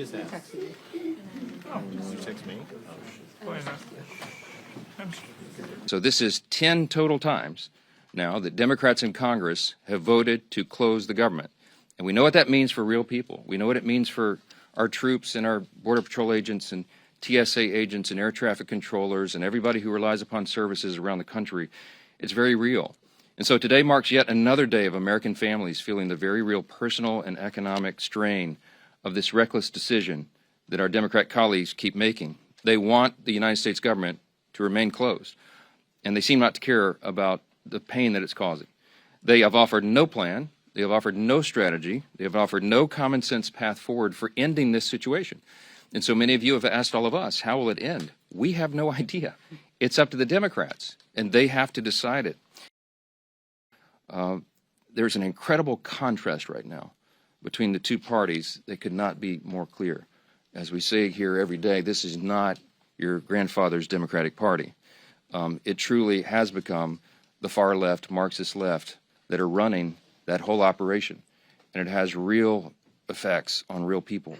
just asked. Oh, you text me? So this is 10 total times now that Democrats in Congress have voted to close the government. And we know what that means for real people. We know what it means for our troops and our Border Patrol agents and TSA agents and air traffic controllers and everybody who relies upon services around the country. It's very real. And so today marks yet another day of American families feeling the very real personal and economic strain of this reckless decision that our Democrat colleagues keep making. They want the United States government to remain closed, and they seem not to care about the pain that it's causing. They have offered no plan. They have offered no strategy. They have offered no common sense path forward for ending this situation. And so many of you have asked all of us, how will it end? We have no idea. It's up to the Democrats, and they have to decide it. There's an incredible contrast right now between the two parties that could not be more clear. As we say here every day, this is not your grandfather's Democratic Party. It truly has become the far left, Marxist left, that are running that whole operation. And it has real effects on real people.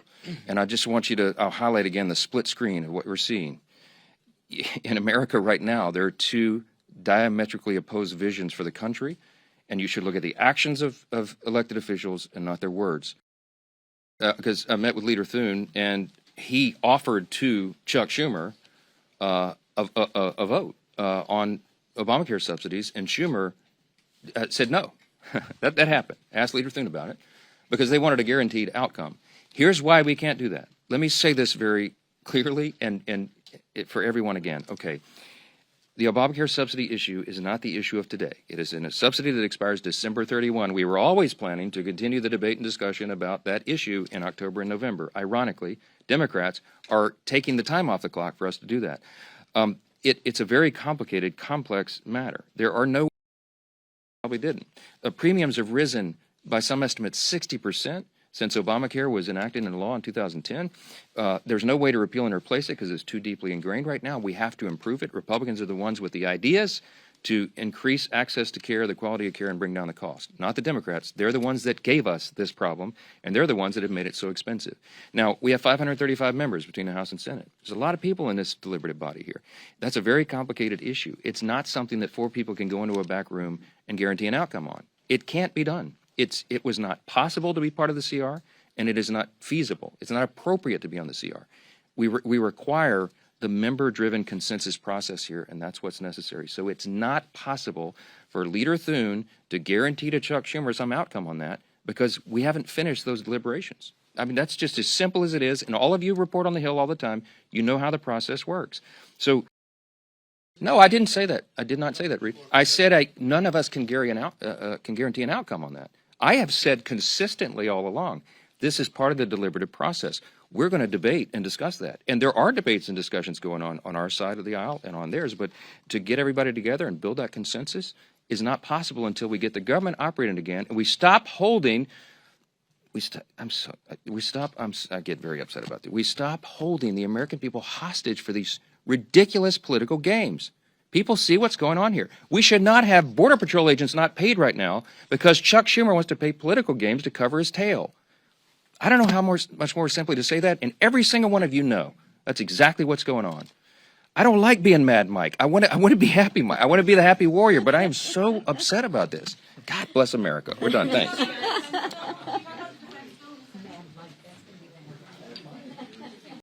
And I just want you to, I'll highlight again the split screen of what we're seeing. In America right now, there are two diametrically opposed visions for the country, and you should look at the actions of elected officials and not their words. Because I met with Leader Thune, and he offered to Chuck Schumer a vote on Obamacare subsidies, and Schumer said no. that happened. Asked Leader Thune about it, because they wanted a guaranteed outcome. Here's why we can't do that. Let me say this very clearly and for everyone again. Okay, the Obamacare subsidy issue is not the issue of today. It is in a subsidy that expires December 31. We were always planning to continue the debate and discussion about that issue in October and November. Ironically, Democrats are taking the time off the clock for us to do that. It's a very complicated, complex matter. There are no probably didn't. Premiums have risen by some estimates 60% since Obamacare was enacted into law in 2010. There's no way to repeal and replace it because it's too deeply ingrained right now. We have to improve it. Republicans are the ones with the ideas to increase access to care, the quality of care, and bring down the cost. Not the Democrats. They're the ones that gave us this problem, and they're the ones that have made it so expensive. Now, we have 535 members between the House and Senate. There's a lot of people in this deliberative body here. That's a very complicated issue. It's not something that four people can go into a back room and guarantee an outcome on. It can't be done. It was not possible to be part of the CR, and it is not feasible. It's not appropriate to be on the CR. We require the member-driven consensus process here, and that's what's necessary. So it's not possible for Leader Thune to guarantee to Chuck Schumer some outcome on that because we haven't finished those deliberations. I mean, that's just as simple as it is, and all of you report on the Hill all the time. You know how the process works. So, no, I didn't say that. I did not say that, Reed. I said none of us can guarantee an outcome on that. I have said consistently all along, this is part of the deliberative process. We're going to debate and discuss that. And there are debates and discussions going on our side of the aisle and on theirs, but to get everybody together and build that consensus is not possible until we get the government operating again and we stop holding, I get very upset about that. We stop holding the American people hostage for these ridiculous political games. People see what's going on here. We should not have Border Patrol agents not paid right now because Chuck Schumer wants to pay political games to cover his tail. I don't know how much more simply to say that, and every single one of you know that's exactly what's going on. I don't like being Mad Mike. I want to be Happy Mike. I want to be the happy warrior, but I am so upset about this. God bless America. We're done. Thanks.